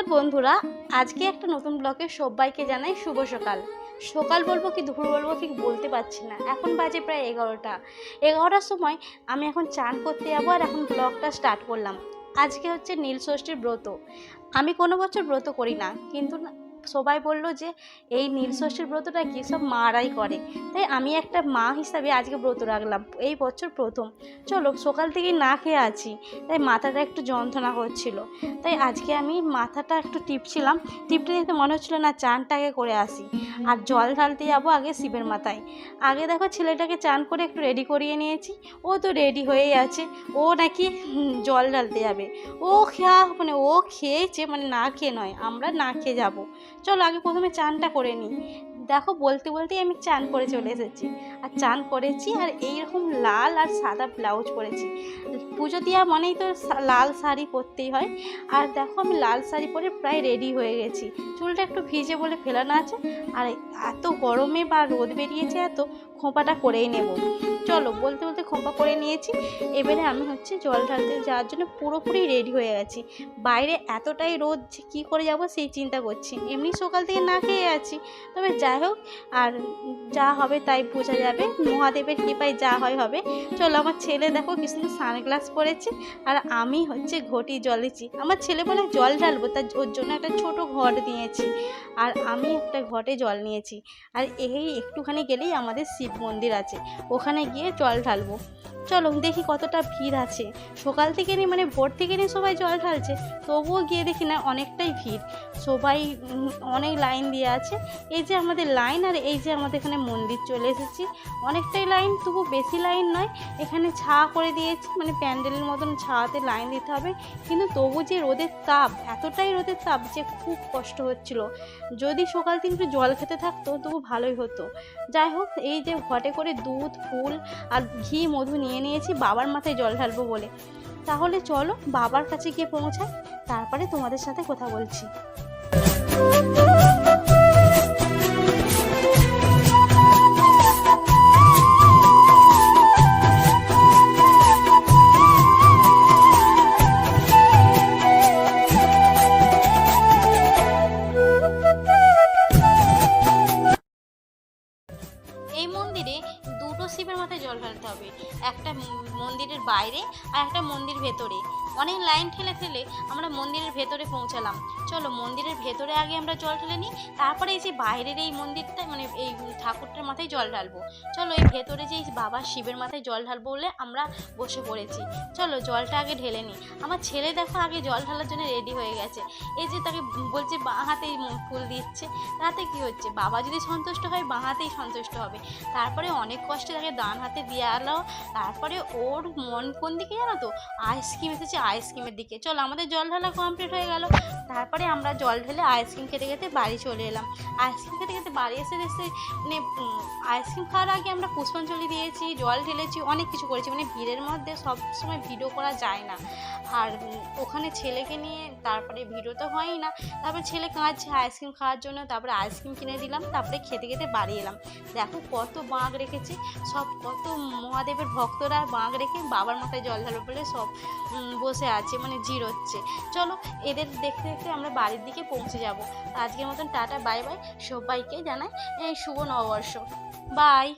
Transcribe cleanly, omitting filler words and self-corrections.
নমস্কার বন্ধুরা, আজকে একটা নতুন ব্লগে সবাইকে জানাই শুভ সকাল। সকাল বলবো কি দুপুর বলবো ঠিক বলতে পারছি না। এখন বাজে প্রায় 11টার সময় আমি এখন চান করতে যাবো আর এখন ব্লগটা স্টার্ট করলাম। আজকে হচ্ছে নীলষষ্ঠীর ব্রত। আমি কোনো বছর ব্রত করি না, কিন্তু সবাই বলল যে এই নীলষষ্ঠীর ব্রতটা কি সব মারাই করে, তাই আমি একটা মা হিসাবে আজকে ব্রত রাখলাম, এই বছর প্রথম। চলো, সকাল থেকেই না খেয়ে আছি, তাই মাথাটা একটু যন্ত্রণা করছিল, তাই আজকে আমি মাথাটা একটু টিপছিলাম। টিপতে দেখতে মনে হচ্ছিলো না চানটা আগে করে আসি, আর জল ঢালতে যাবো আগে শিবের মাথায়। আগে দেখো ছেলেটাকে চান করে একটু রেডি করিয়ে নিয়েছি, ও তো রেডি হয়েই আছে। ও নাকি জল ঢালতে যাবে। ও ও খেয়েছে, মানে না খেয়ে নয়, আমরা না খেয়ে যাবো। চলো আগে প্রথমে চানটা করে নিই। দেখো বলতে বলতেই আমি চান করে চলে এসেছি, আর চান করেছি আর এইরকম লাল আর সাদা ব্লাউজ পরেছি। পুজো দেওয়া মানেই তো লাল শাড়ি পরতেই হয়। আর দেখো আমি লাল শাড়ি পরে প্রায় রেডি হয়ে গেছি। চুলটা একটু ভিজে বলে ফেলানো আছে, আর এত গরমে বা রোদ বেরিয়েছে এত, খোঁপাটা করেই নেব। চলো, বলতে বলতে খোঁপা করে নিয়েছি। এবারে আমি হচ্ছে জল ঢালতে যাওয়ার জন্য পুরোপুরি রেডি হয়ে গেছি। বাইরে এতটাই রোদ যে কী করে যাব সেই চিন্তা করছি। এমনি সকাল থেকে না খেয়ে আছি, তবে যাই হোক, আর যা হবে তাই বোঝা যাবে, মহাদেবের কৃপায় যা হয় হবে। চলো, আমার ছেলে দেখো কি সুন্দর সানগ্লাস পরেছে, আর আমি হচ্ছে ঘটি জল দিচ্ছি। আমার ছেলে বলে জল ঢালবো, তার ওর জন্য একটা ছোট ঘট নিয়েছি, আর আমি একটা ঘটে জল নিয়েছি। আর এই একটুখানি গেলেই আমাদের শিব মন্দির আছে, ওখানে গিয়ে জল ঢালবো। চলো দেখি কতটা ভিড় আছে। সকাল থেকে নিয়ে মানে ভোর থেকে নিয়ে সবাই জল ঢালছে, তবুও গিয়ে দেখি না অনেকটাই ভিড়। সবাই অনেক লাইন দিয়ে আছে। এই যে আমাদের লাইন, আর এই যে আমাদের এখানে মন্দির চলে এসেছি। অনেকটাই লাইন, তবু বেশি লাইন নয়। এখানে ছায়া করে দিয়েছি, মানে প্যান্ডেলের মতন ছায়াতে লাইন দিতে হবে। কিন্তু তবু যে রোদের তাপ, এতটাই রোদের তাপ যে খুব কষ্ট হচ্ছিল। যদি সকাল থেকে একটু জল খেতে থাকতো তবু ভালোই হতো। যাই হোক, এই যে ঘটে করে দুধ, ফুল আর ঘি, মধু নিয়ে নিয়েছি বাবার মাথায় জল ঢালবো বলে। তাহলে চলো বাবার কাছে গিয়ে পৌঁছাই, তারপরে তোমাদের সাথে কথা বলছি। এই মন্দিরে দুটো শিবের মাথায় জল ঢালতে হবে, একটা মন্দিরের বাইরে আর একটা মন্দির ভেতরে। অনেক লাইন ঠেলে ঠেলে আমরা মন্দিরের ভেতরে পৌঁছালাম। চলো মন্দিরের ভেতরে আগে আমরা জল ঢেলে নিই, তারপরে এই যে বাইরের এই মন্দিরটা, মানে এই ঠাকুরটার মাথায় জল ঢালবো। চলো এই ভেতরে যে বাবা শিবের মাথায় জল ঢালবো বলে আমরা বসে পড়েছি। চলো জলটা আগে ঢেলে নিই। আমার ছেলে দেখো আগে জল ঢালার জন্য রেডি হয়ে গেছে। এই যে তাকে বলছে বাঁ হাতেই ফুল দিচ্ছে, তাতে কি হচ্ছে, বাবা যদি সন্তুষ্ট হয় বাঁ হাতেই সন্তুষ্ট হবে। তারপরে অনেক কষ্টে তাকে ডান হাতে দিয়ে আলো। তারপরে ওর মন কোন দিকে জানো তো, আইসক্রিম এসেছে, আইসক্রিমের দিকে। চলো আমাদের জল ঢালা কমপ্লিট হয়ে গেল। তারপরে আমরা জল ঢেলে আইসক্রিম খেতে খেতে বাড়ি চলে এলাম। আইসক্রিম খেতে খেতে বাড়ি এসে মানে আইসক্রিম খাওয়ার আগে আমরা পুষ্পাঞ্জলি দিয়েছি, জল ঢেলেছি, অনেক কিছু করেছি। মানে ভিড়ের মধ্যে সব সময় ভিডিও করা যায় না, আর ওখানে ছেলেকে নিয়ে তারপরে ভিডিও তো হয়ই না। তারপরে ছেলে কাঁদছে আইসক্রিম খাওয়ার জন্য, তারপরে আইসক্রিম কিনে দিলাম, তারপরে খেতে খেতে বাড়ি এলাম। দেখো কত বাঁক রেখেছে, সব কত মহাদেবের ভক্তরা বাঁক রেখে বাবার মাথায় জল ঢালো বলে সব বসে আছে, মানে জিরোচ্ছে। চলো এদের দেখতে দেখতে আমরা বাড়ির দিকে পৌঁছে যাব। আজকের মতন টাটা, বাই বাই। সবাইকে জানাই শুভ নববর্ষ, বাই।